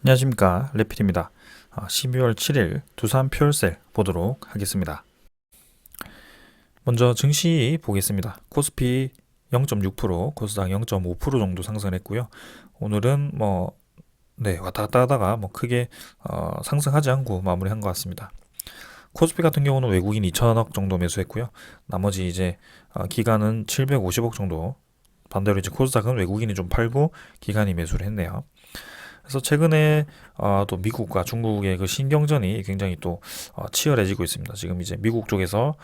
안녕하십니까, 레필입니다. 12월 7일 두산 퓨얼셀 보도록 하겠습니다. 먼저 증시 보겠습니다. 코스피 0.6%, 코스닥 0.5% 정도 상승했고요. 오늘은 왔다 갔다 하다가 크게 상승하지 않고 마무리한 것 같습니다. 코스피 같은 경우는 외국인 2천억 정도 매수했고요. 나머지 이제 기관은 750억 정도. 반대로 이제 코스닥은 외국인이 좀 팔고 기관이 매수를 했네요. 그래서 최근에 또 미국과 중국의 그 신경전이 굉장히 또 치열해지고 있습니다. 지금 이제 미국 쪽에서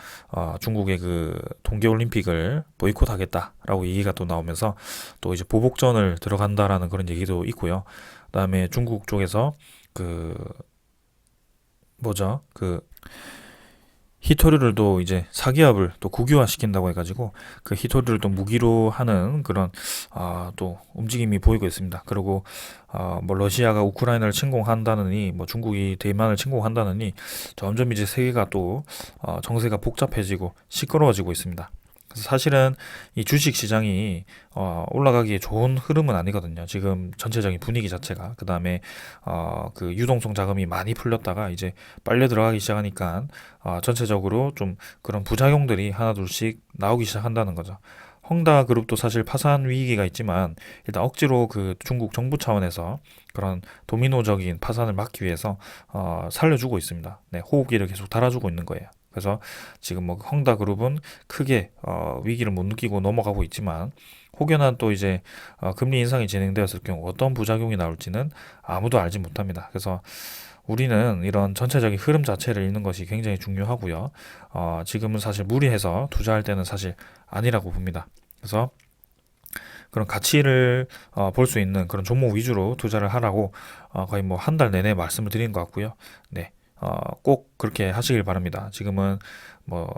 중국의 그 동계올림픽을 보이콧하겠다라고 얘기가 또 나오면서 또 이제 보복전을 들어간다라는 그런 얘기도 있고요. 그다음에 중국 쪽에서 그 뭐죠? 그 히토류를 또 이제 사기업을 또 국유화 시킨다고 해가지고 그 히토류를 또 무기로 하는 그런 또 움직임이 보이고 있습니다. 그리고 뭐 러시아가 우크라이나를 침공한다느니 뭐 중국이 대만을 침공한다느니 점점 이제 세계가 또 정세가 복잡해지고 시끄러워지고 있습니다. 그래서 사실은 이 주식 시장이 올라가기에 좋은 흐름은 아니거든요. 지금 전체적인 분위기 자체가. 그 다음에 그 유동성 자금이 많이 풀렸다가 이제 빨려 들어가기 시작하니까 전체적으로 좀 그런 부작용들이 하나둘씩 나오기 시작한다는 거죠. 헝다 그룹도 사실 파산 위기가 있지만 일단 억지로 그 중국 정부 차원에서 그런 도미노적인 파산을 막기 위해서 살려주고 있습니다. 네, 호흡기를 계속 달아주고 있는 거예요. 그래서 지금 뭐 헝다 그룹은 크게 위기를 못 느끼고 넘어가고 있지만 혹여나 또 이제 금리 인상이 진행되었을 경우 어떤 부작용이 나올지는 아무도 알지 못합니다. 그래서 우리는 이런 전체적인 흐름 자체를 읽는 것이 굉장히 중요하고요. 지금은 사실 무리해서 투자할 때는 사실 아니라고 봅니다. 그래서 그런 가치를 볼 수 있는 그런 종목 위주로 투자를 하라고 거의 뭐 한 달 내내 말씀을 드린 것 같고요. 네. 꼭 그렇게 하시길 바랍니다. 지금은 뭐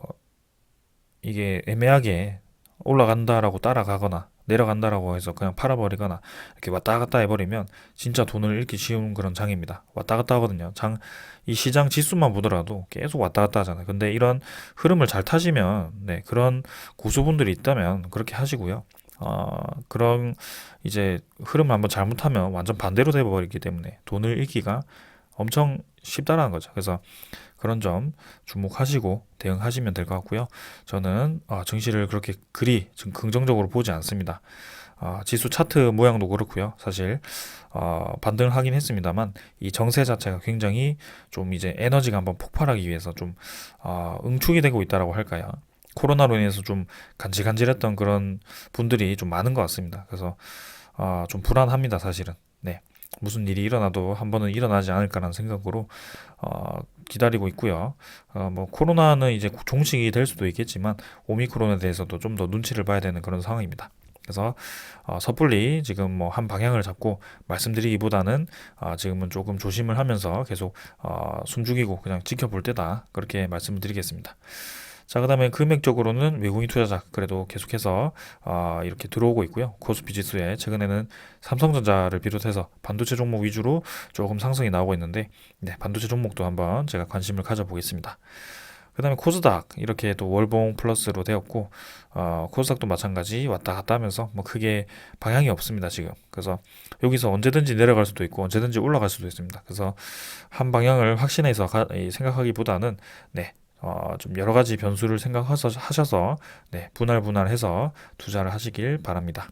이게 애매하게 올라간다라고 따라가거나 내려간다라고 해서 그냥 팔아버리거나 이렇게 왔다 갔다 해버리면 진짜 돈을 잃기 쉬운 그런 장입니다. 왔다 갔다 하거든요. 이 시장 지수만 보더라도 계속 왔다 갔다 하잖아요. 근데 이런 흐름을 잘 타시면, 네, 그런 고수분들이 있다면 그렇게 하시고요. 그런 이제 흐름을 한번 잘못하면 완전 반대로 돼버리기 때문에 돈을 잃기가 엄청 쉽다라는 거죠. 그래서 그런 점 주목하시고 대응하시면 될 것 같고요. 저는 증시를 그렇게 그리 긍정적으로 보지 않습니다. 지수 차트 모양도 그렇고요. 사실 반등을 하긴 했습니다만 이 정세 자체가 굉장히 좀 이제 에너지가 한번 폭발하기 위해서 좀 응축이 되고 있다라고 할까요? 코로나로 인해서 좀 간질간질했던 그런 분들이 좀 많은 것 같습니다. 그래서 좀 불안합니다, 사실은. 네. 무슨 일이 일어나도 한 번은 일어나지 않을까라는 생각으로 기다리고 있고요. 뭐 코로나는 이제 종식이 될 수도 있겠지만 오미크론에 대해서도 좀 더 눈치를 봐야 되는 그런 상황입니다. 그래서 섣불리 지금 뭐 한 방향을 잡고 말씀드리기보다는 지금은 조금 조심을 하면서 계속 숨죽이고 그냥 지켜볼 때다 그렇게 말씀을 드리겠습니다. 자, 그 다음에 금액적으로는 외국인 투자자 그래도 계속해서 이렇게 들어오고 있고요. 코스피 지수에 최근에는 삼성전자를 비롯해서 반도체 종목 위주로 조금 상승이 나오고 있는데, 네, 반도체 종목도 한번 제가 관심을 가져보겠습니다. 그 다음에 코스닥 이렇게 또 월봉 플러스로 되었고 코스닥도 마찬가지 왔다 갔다 하면서 뭐 크게 방향이 없습니다 지금. 그래서 여기서 언제든지 내려갈 수도 있고 언제든지 올라갈 수도 있습니다. 그래서 한 방향을 확신해서 생각하기보다는, 네, 좀 여러 가지 변수를 생각하셔서 네, 분할해서 투자를 하시길 바랍니다.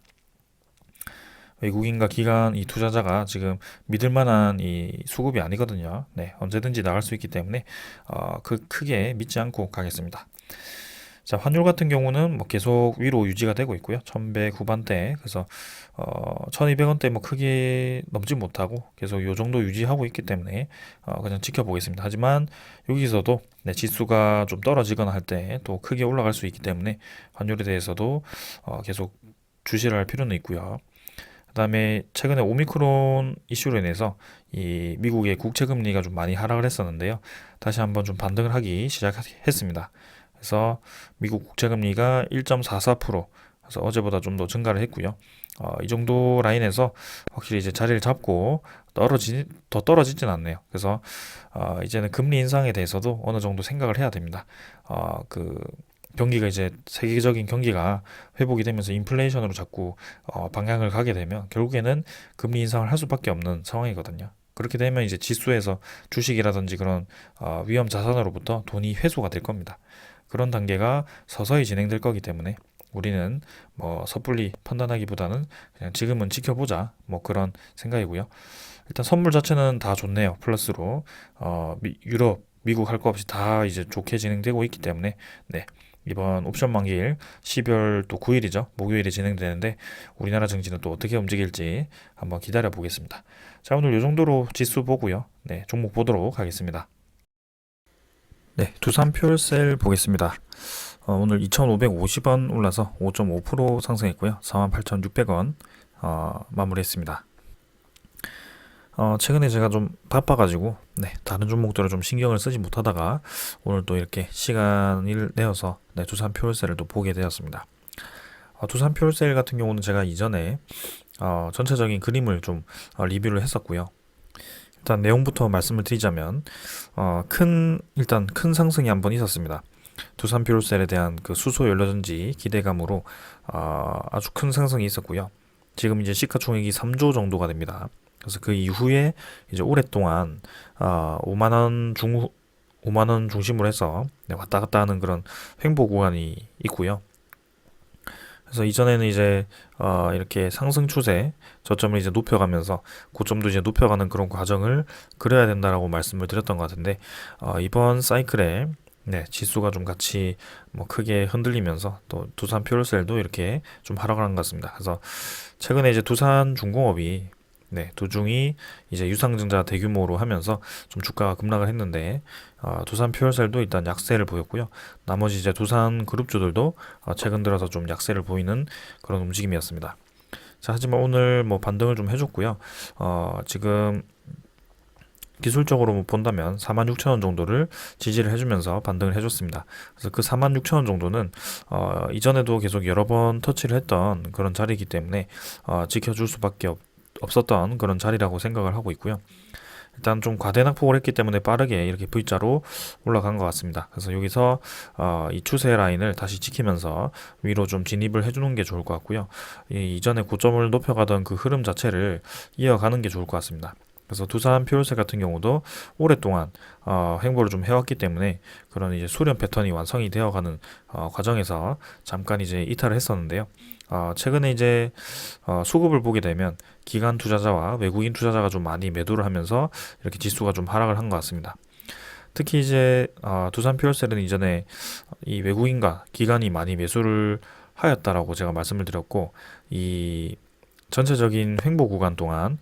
외국인과 기관 이 투자자가 지금 믿을 만한 이 수급이 아니거든요. 네, 언제든지 나갈 수 있기 때문에 크게 믿지 않고 가겠습니다. 자, 환율 같은 경우는 뭐 계속 위로 유지가 되고 있고요. 1100 후반대. 그래서 1200원대 뭐 크게 넘지 못하고 계속 요 정도 유지하고 있기 때문에 그냥 지켜보겠습니다. 하지만 여기서도 네, 지수가 좀 떨어지거나 할 때 또 크게 올라갈 수 있기 때문에 환율에 대해서도 계속 주시를 할 필요는 있고요. 그다음에 최근에 오미크론 이슈로 인해서 이 미국의 국채 금리가 좀 많이 하락을 했었는데요. 다시 한번 좀 반등을 하기 시작했습니다. 그래서 미국 국채 금리가 1.44%, 그래서 어제보다 좀 더 증가를 했고요. 이 정도 라인에서 확실히 이제 자리를 잡고 더 떨어지진 않네요. 그래서 이제는 금리 인상에 대해서도 어느 정도 생각을 해야 됩니다. 그 경기가 이제 세계적인 경기가 회복이 되면서 인플레이션으로 자꾸 방향을 가게 되면 결국에는 금리 인상을 할 수밖에 없는 상황이거든요. 그렇게 되면 이제 지수에서 주식이라든지 그런 위험 자산으로부터 돈이 회수가 될 겁니다. 그런 단계가 서서히 진행될 거기 때문에 우리는 뭐 섣불리 판단하기보다는 그냥 지금은 지켜보자 뭐 그런 생각이고요. 일단 선물 자체는 다 좋네요. 플러스로 유럽, 미국 할 거 없이 다 이제 좋게 진행되고 있기 때문에 네. 이번 옵션 만기일 12월 또 9일이죠. 목요일에 진행되는데 우리나라 증시는 또 어떻게 움직일지 한번 기다려 보겠습니다. 자, 오늘 이 정도로 지수 보고요. 네, 종목 보도록 하겠습니다. 네, 두산 퓨얼셀 보겠습니다. 오늘 2,550원 올라서 5.5% 상승했고요. 48,600원 마무리했습니다. 최근에 제가 좀 바빠가지고 네, 다른 종목들을 좀 신경을 쓰지 못하다가 오늘 또 이렇게 시간을 내어서 네, 두산 퓨얼셀을 또 보게 되었습니다. 두산 퓨얼셀 같은 경우는 제가 이전에 전체적인 그림을 좀 리뷰를 했었고요. 일단 내용부터 말씀을 드리자면 일단 큰 상승이 한번 있었습니다. 두산 퓨얼셀에 대한 그 수소 연료전지 기대감으로 아주 큰 상승이 있었고요. 지금 이제 시가총액이 3조 정도가 됩니다. 그래서 그 이후에 이제 오랫동안 5만 원 중심으로 해서 네, 왔다 갔다 하는 그런 횡보 구간이 있고요. 그래서 이전에는 이제 이렇게 상승 추세 저점을 이제 높여가면서 고점도 이제 높여가는 그런 과정을 그려야 된다라고 말씀을 드렸던 것 같은데 이번 사이클에 네, 지수가 좀 같이 뭐 크게 흔들리면서 또 두산 퓨얼셀도 이렇게 좀 하락을 한 것 같습니다. 그래서 최근에 이제 두산중공업이 네, 도중이 이제 유상증자 대규모로 하면서 좀 주가가 급락을 했는데 두산 퓨얼셀도 일단 약세를 보였고요. 나머지 이제 두산 그룹주들도 최근 들어서 좀 약세를 보이는 그런 움직임이었습니다. 자, 하지만 오늘 뭐 반등을 좀 해줬고요. 지금 기술적으로 본다면 46,000원 정도를 지지를 해주면서 반등을 해줬습니다. 그래서 그 46,000원 정도는 이전에도 계속 여러 번 터치를 했던 그런 자리이기 때문에 지켜줄 수밖에 없었던 그런 자리라고 생각을 하고 있고요. 일단 좀 과대낙폭을 했기 때문에 빠르게 이렇게 V자로 올라간 것 같습니다. 그래서 여기서 이 추세 라인을 다시 지키면서 위로 좀 진입을 해주는 게 좋을 것 같고요. 이전에 고점을 높여가던 그 흐름 자체를 이어가는 게 좋을 것 같습니다. 그래서 두산 퓨얼셀 같은 경우도 오랫동안 횡보를 좀 해왔기 때문에 그런 이제 수렴 패턴이 완성이 되어가는 과정에서 잠깐 이제 이탈을 했었는데요. 최근에 이제 수급을 보게 되면 기관 투자자와 외국인 투자자가 좀 많이 매도를 하면서 이렇게 지수가 좀 하락을 한 것 같습니다. 특히 이제 두산 퓨얼셀은 이전에 이 외국인과 기관이 많이 매수를 하였다라고 제가 말씀을 드렸고 이 전체적인 횡보 구간 동안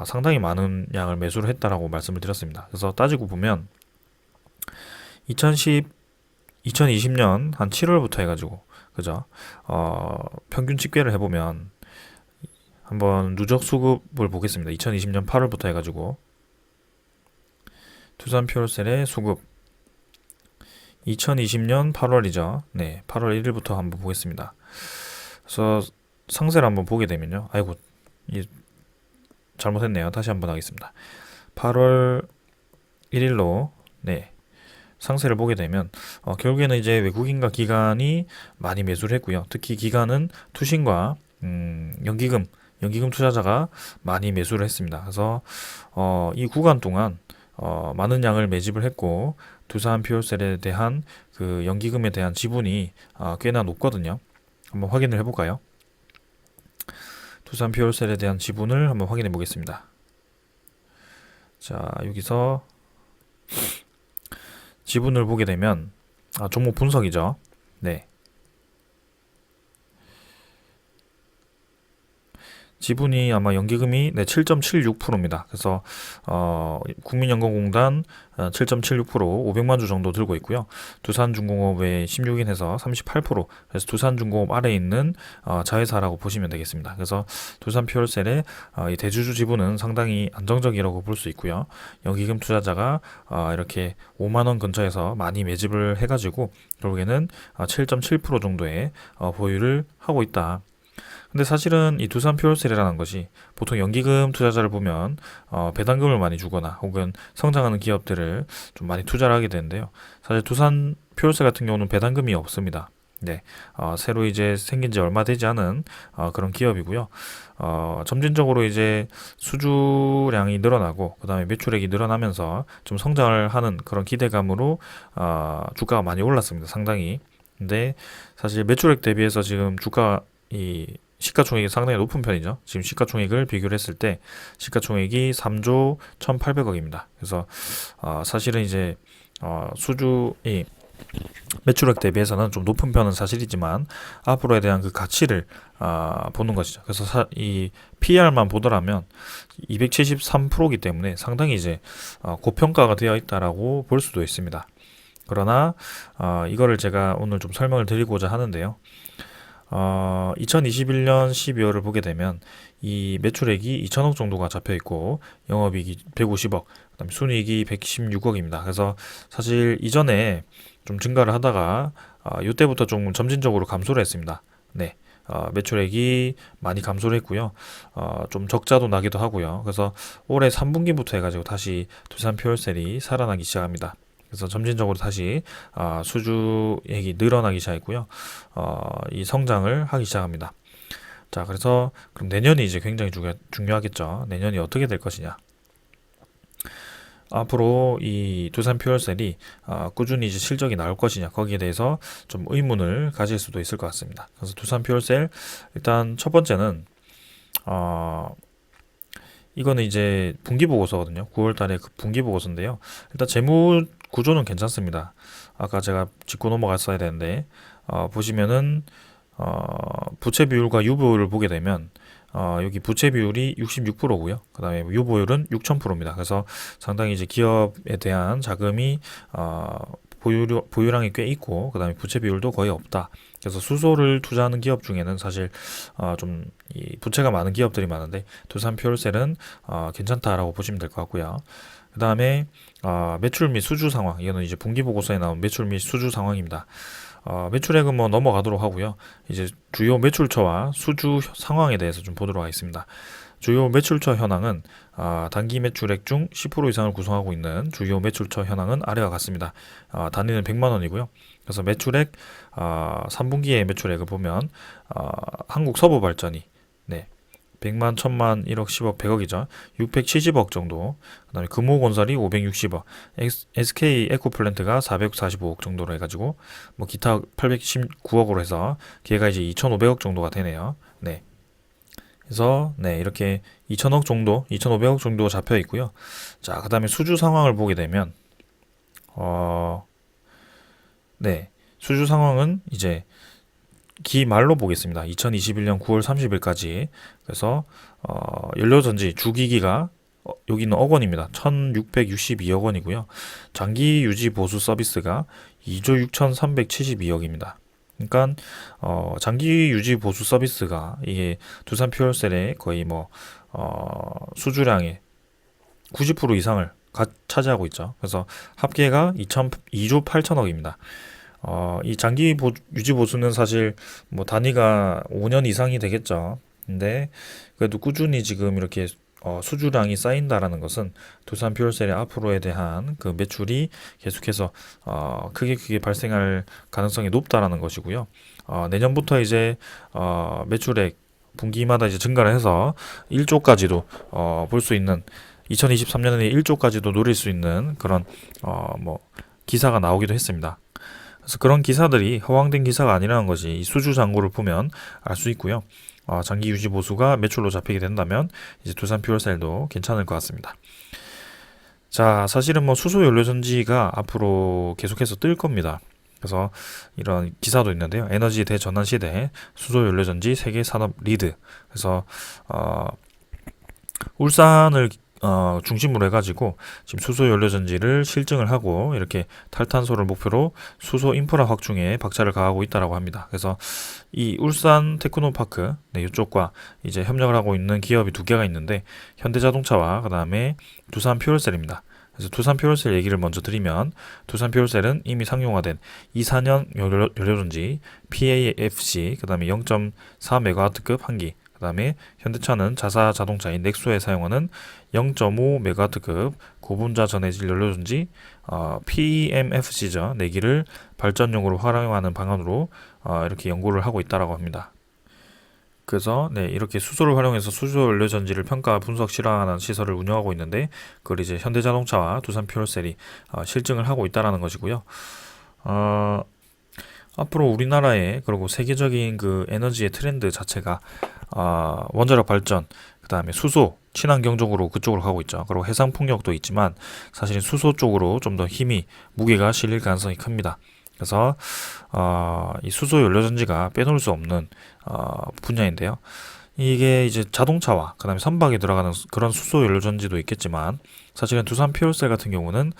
상당히 많은 양을 매수를 했다라고 말씀을 드렸습니다. 그래서 따지고 보면 2020년 한 7월부터 해가지고 그죠? 평균 집계를 해보면 한번 누적 수급을 보겠습니다. 2020년 8월부터 해가지고 두산 퓨얼셀의 수급 2020년 8월이죠. 네, 8월 1일부터 한번 보겠습니다. 그래서 상세를 한번 보게 되면요. 아이고, 잘못했네요. 다시 한번 하겠습니다. 8월 1일로 네, 상세를 보게 되면 결국에는 이제 외국인과 기관이 많이 매수를 했고요. 특히 기관은 투신과 연기금 투자자가 많이 매수를 했습니다. 그래서 이 구간 동안 많은 양을 매집을 했고 두산 퓨얼셀에 대한 그 연기금에 대한 지분이 꽤나 높거든요. 한번 확인을 해볼까요? 두산 퓨얼셀에 대한 지분을 한번 확인해 보겠습니다. 자, 여기서 지분을 보게 되면 종목 분석이죠. 네. 지분이 아마 연기금이 7.76%입니다. 그래서 국민연금공단 7.76% 500만 주 정도 들고 있고요. 두산중공업의 16인에서 38% 그래서 두산중공업 아래에 있는 자회사라고 보시면 되겠습니다. 그래서 두산 퓨얼셀의 이 대주주 지분은 상당히 안정적이라고 볼 수 있고요. 연기금 투자자가 이렇게 5만 원 근처에서 많이 매집을 해가지고 결국에는 7.7% 정도의 보유를 하고 있다. 근데 사실은 이 두산 퓨얼셀이라는 것이 보통 연기금 투자자를 보면 배당금을 많이 주거나 혹은 성장하는 기업들을 좀 많이 투자를 하게 되는데요. 사실 두산 퓨얼셀 같은 경우는 배당금이 없습니다. 네, 새로 이제 생긴 지 얼마 되지 않은 그런 기업이고요. 점진적으로 이제 수주량이 늘어나고 그다음에 매출액이 늘어나면서 좀 성장을 하는 그런 기대감으로 주가가 많이 올랐습니다. 상당히. 근데 사실 매출액 대비해서 지금 주가 이 시가총액이 상당히 높은 편이죠. 지금 시가총액을 비교를 했을 때 시가총액이 3조 1,800억입니다. 그래서 사실은 이제 수주이 매출액 대비해서는 좀 높은 편은 사실이지만 앞으로에 대한 그 가치를 보는 것이죠. 그래서 이 PER만 보더라면 273%이기 때문에 상당히 이제 고평가가 되어 있다라고 볼 수도 있습니다. 그러나 이거를 제가 오늘 좀 설명을 드리고자 하는데요. 2021년 12월을 보게 되면 이 매출액이 2천억 정도가 잡혀 있고 영업이익이 150억, 그다음에 순이익이 116억입니다. 그래서 사실 이전에 좀 증가를 하다가 이때부터 좀 점진적으로 감소를 했습니다. 네. 매출액이 많이 감소를 했고요. 좀 적자도 나기도 하고요. 그래서 올해 3분기부터 해가지고 다시 두산 퓨얼셀이 살아나기 시작합니다. 그래서 점진적으로 다시 수주액이 늘어나기 시작했고요. 이 성장을 하기 시작합니다. 자, 그래서 그럼 내년이 이제 굉장히 중요하겠죠. 내년이 어떻게 될 것이냐. 앞으로 이 두산 퓨얼셀이 꾸준히 이제 실적이 나올 것이냐 거기에 대해서 좀 의문을 가질 수도 있을 것 같습니다. 그래서 두산 퓨얼셀 일단 첫 번째는 이거는 이제 분기 보고서거든요. 9월 달에 그 분기 보고서인데요. 일단 재무 구조는 괜찮습니다. 아까 제가 짚고 넘어갔어야 되는데 보시면은 부채 비율과 유보율을 보게 되면 여기 부채 비율이 66%고요. 그 다음에 유보율은 6000%입니다. 그래서 상당히 이제 기업에 대한 자금이 보유량이 꽤 있고, 그 다음에 부채 비율도 거의 없다. 그래서 수소를 투자하는 기업 중에는 사실 좀 이 부채가 많은 기업들이 많은데 두산 퓨얼셀은 괜찮다라고 보시면 될 것 같고요. 그 다음에 매출 및 수주 상황, 이거는 이제 분기 보고서에 나온 매출 및 수주 상황입니다. 매출액은 뭐 넘어가도록 하고요. 이제 주요 매출처와 수주 상황에 대해서 좀 보도록 하겠습니다. 주요 매출처 현황은 단기 매출액 중 10% 이상을 구성하고 있는 주요 매출처 현황은 아래와 같습니다. 단위는 100만 원이고요. 그래서 매출액 3분기의 매출액을 보면 한국서부발전이 100만, 1000만, 1억, 10억, 100억이죠. 670억 정도. 그다음에 금호건설이 560억, SK 에코플랜트가 445억 정도로 해가지고 뭐 기타 819억으로 해서 걔가 이제 2,500억 정도가 되네요. 네. 그래서 이렇게 2,000억 정도, 2,500억 정도 잡혀 있고요. 자, 그다음에 수주 상황을 보게 되면 수주 상황은 이제 기말로 보겠습니다. 2021년 9월 30일까지. 그래서 연료전지 주기기가 여기는 억 원입니다. 1662억 원이고요. 장기 유지 보수 서비스가 2조 6372억입니다. 그러니까 장기 유지 보수 서비스가 이게 두산 퓨얼셀의 거의 뭐 수주량의 90% 이상을 차지하고 있죠. 그래서 합계가 2조 8천억입니다. 이 장기 유지 보수는 사실 뭐 단위가 5년 이상이 되겠죠. 근데 그래도 꾸준히 지금 이렇게 수주량이 쌓인다라는 것은 두산 퓨얼셀의 앞으로에 대한 그 매출이 계속해서 크게 발생할 가능성이 높다라는 것이고요. 내년부터 이제 매출액 분기마다 이제 증가를 해서 1조까지도 볼 수 있는 2023년에 1조까지도 노릴 수 있는 그런 뭐 기사가 나오기도 했습니다. 그래서 그런 기사들이 허황된 기사가 아니라는 것이 이 수주 잔고를 보면 알 수 있고요. 장기 유지 보수가 매출로 잡히게 된다면 이제 두산 퓨얼셀도 괜찮을 것 같습니다. 자, 사실은 뭐 수소 연료전지가 앞으로 계속해서 뜰 겁니다. 그래서 이런 기사도 있는데요. 에너지 대전환 시대 수소 연료전지 세계 산업 리드. 그래서 울산을 중심으로 해가지고 지금 수소 연료전지를 실증을 하고 이렇게 탈탄소를 목표로 수소 인프라 확충에 박차를 가하고 있다라고 합니다. 그래서 이 울산 테크노파크 이쪽과 이제 협력을 하고 있는 기업이 두 개가 있는데 현대자동차와 그 다음에 두산 퓨얼셀입니다. 그래서 두산 퓨얼셀 얘기를 먼저 드리면 두산 퓨얼셀은 이미 상용화된 24년 연료전지 PAFC 그 다음에 0.4MW급 한기 그 다음에 현대차는 자사 자동차인 넥소에 사용하는 0.5메가와트급 고분자 전해질 연료전지 PEMFC죠. 내기를 발전용으로 활용하는 방안으로 이렇게 연구를 하고 있다라고 합니다. 그래서 이렇게 수소를 활용해서 수소 연료 전지를 평가, 분석, 실험하는 시설을 운영하고 있는데 그걸 이제 현대자동차와 두산퓨얼셀이 실증을 하고 있다라는 것이고요. 앞으로 우리나라의 그리고 세계적인 그 에너지의 트렌드 자체가 원자력 발전, 그 다음에 수소, 친환경 쪽으로 그쪽으로 가고 있죠. 그리고 해상 풍력도 있지만 사실 수소 쪽으로 좀 더 힘이 무게가 실릴 가능성이 큽니다. 그래서 이 수소 연료 전지가 빼놓을 수 없는 분야인데요. 이게 이제 자동차와 그다음에 선박에 들어가는 그런 수소 연료 전지도 있겠지만 사실은 두산 퓨얼셀 같은 경우는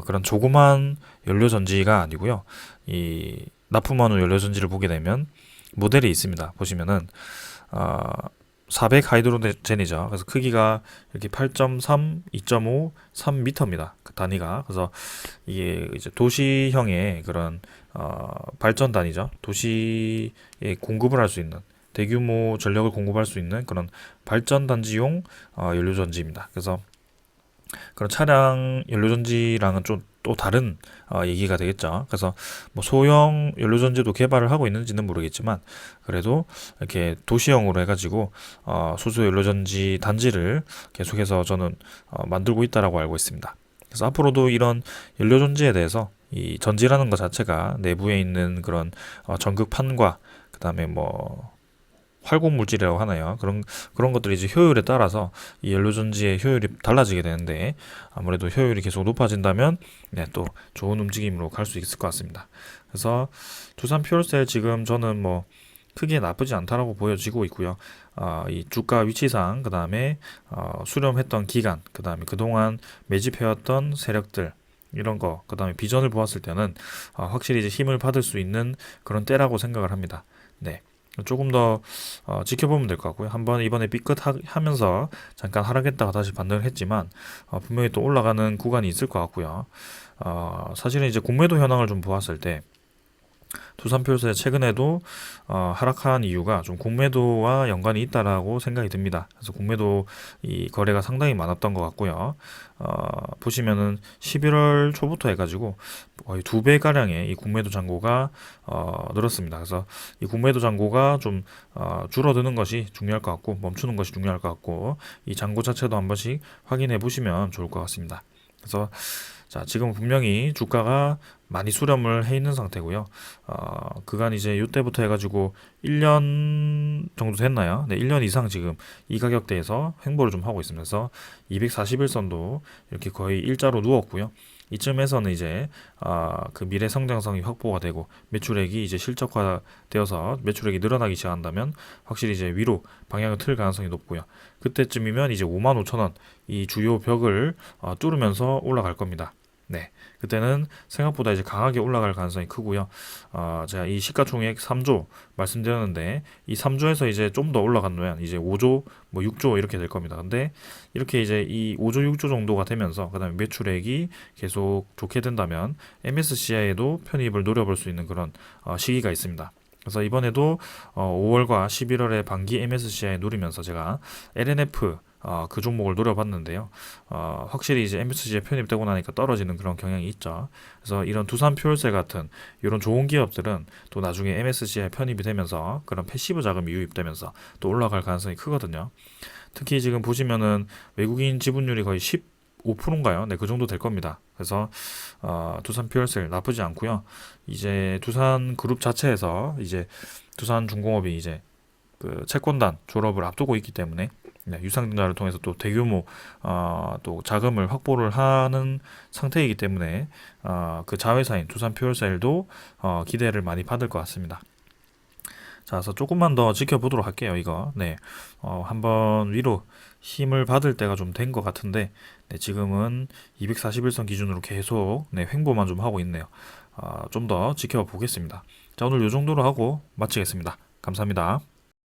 그런 조그만 연료 전지가 아니고요. 이 납품하는 연료 전지를 보게 되면 모델이 있습니다. 보시면은 400 하이드로젠이죠. 그래서 크기가 이렇게 8.3, 2.5, 3m입니다. 그 단위가. 그래서 이게 이제 도시형의 그런 발전 단위죠. 도시에 공급을 할 수 있는 대규모 전력을 공급할 수 있는 그런 발전 단지용 연료 전지입니다. 그래서 그런 차량 연료전지랑은 좀 또 다른 얘기가 되겠죠. 그래서 뭐 소형 연료전지도 개발을 하고 있는지는 모르겠지만 그래도 이렇게 도시형으로 해가지고 수소 연료전지 단지를 계속해서 저는 만들고 있다라고 알고 있습니다. 그래서 앞으로도 이런 연료전지에 대해서 이 전지라는 것 자체가 내부에 있는 그런 전극판과 그 다음에 뭐 활공 물질이라고 하나요? 그런 것들이 이제 효율에 따라서 이 연료전지의 효율이 달라지게 되는데 아무래도 효율이 계속 높아진다면 또 좋은 움직임으로 갈 수 있을 것 같습니다. 그래서 두산 퓨얼셀 지금 저는 뭐 크게 나쁘지 않다라고 보여지고 있고요. 이 주가 위치상 그 다음에 수렴했던 기간 그 다음에 그동안 매집해왔던 세력들 이런 거, 그 다음에 비전을 보았을 때는 확실히 이제 힘을 받을 수 있는 그런 때라고 생각을 합니다. 네. 조금 더 지켜보면 될 것 같고요. 한번 이번에 삐끗하면서 잠깐 하락했다가 다시 반등을 했지만 분명히 또 올라가는 구간이 있을 것 같고요. 사실은 이제 공매도 현황을 좀 보았을 때 두산표세 최근에도 하락한 이유가 좀 공매도와 연관이 있다라고 생각이 듭니다. 그래서 공매도 이 거래가 상당히 많았던 것 같고요. 보시면은 11월 초부터 해가지고 거의 2배 가량의 이 공매도 잔고가 늘었습니다. 그래서 이 공매도 잔고가 좀 줄어드는 것이 중요할 것 같고 멈추는 것이 중요할 것 같고 이 잔고 자체도 한 번씩 확인해 보시면 좋을 것 같습니다. 그래서 자, 지금 분명히 주가가 많이 수렴을 해 있는 상태고요. 그간 이제 이때부터 해가지고 1년 정도 됐나요? 네, 1년 이상 지금 이 가격대에서 횡보를 좀 하고 있습니다. 그래서 241선도 이렇게 거의 일자로 누웠고요. 이쯤에서는 이제 그 미래 성장성이 확보가 되고 매출액이 이제 실적화되어서 매출액이 늘어나기 시작한다면 확실히 이제 위로 방향을 틀 가능성이 높고요. 그때쯤이면 이제 55,000원 이 주요 벽을 뚫으면서 올라갈 겁니다. 네, 그때는 생각보다 이제 강하게 올라갈 가능성이 크고요. 제가 이 시가총액 3조 말씀드렸는데 이 3조에서 이제 좀 더 올라간다면 이제 5조, 뭐 6조 이렇게 될 겁니다. 근데 이렇게 이제 이 5조, 6조 정도가 되면서 그다음에 매출액이 계속 좋게 된다면 MSCI에도 편입을 노려볼 수 있는 그런 시기가 있습니다. 그래서 이번에도 5월과 11월에 반기 MSCI 누리면서 제가 LNF 그 종목을 노려봤는데요. 확실히 이제 MSCI에 편입되고 나니까 떨어지는 그런 경향이 있죠. 그래서 이런 두산퓨얼셀 같은 이런 좋은 기업들은 또 나중에 MSCI에 편입이 되면서 그런 패시브 자금이 유입되면서 또 올라갈 가능성이 크거든요. 특히 지금 보시면은 외국인 지분율이 거의 15%인가요? 네, 그 정도 될 겁니다. 그래서 두산퓨얼셀 나쁘지 않고요. 이제 두산그룹 자체에서 이제 두산중공업이 이제 그 채권단 졸업을 앞두고 있기 때문에 유상증자를 통해서 또 대규모 또 자금을 확보를 하는 상태이기 때문에 그 자회사인 두산퓨얼셀도 기대를 많이 받을 것 같습니다. 자, 그래서 조금만 더 지켜보도록 할게요. 이거 한번 위로 힘을 받을 때가 좀 된 것 같은데 지금은 241선 기준으로 계속 횡보만 좀 하고 있네요. 좀 더 지켜보겠습니다. 자, 오늘 이 정도로 하고 마치겠습니다. 감사합니다.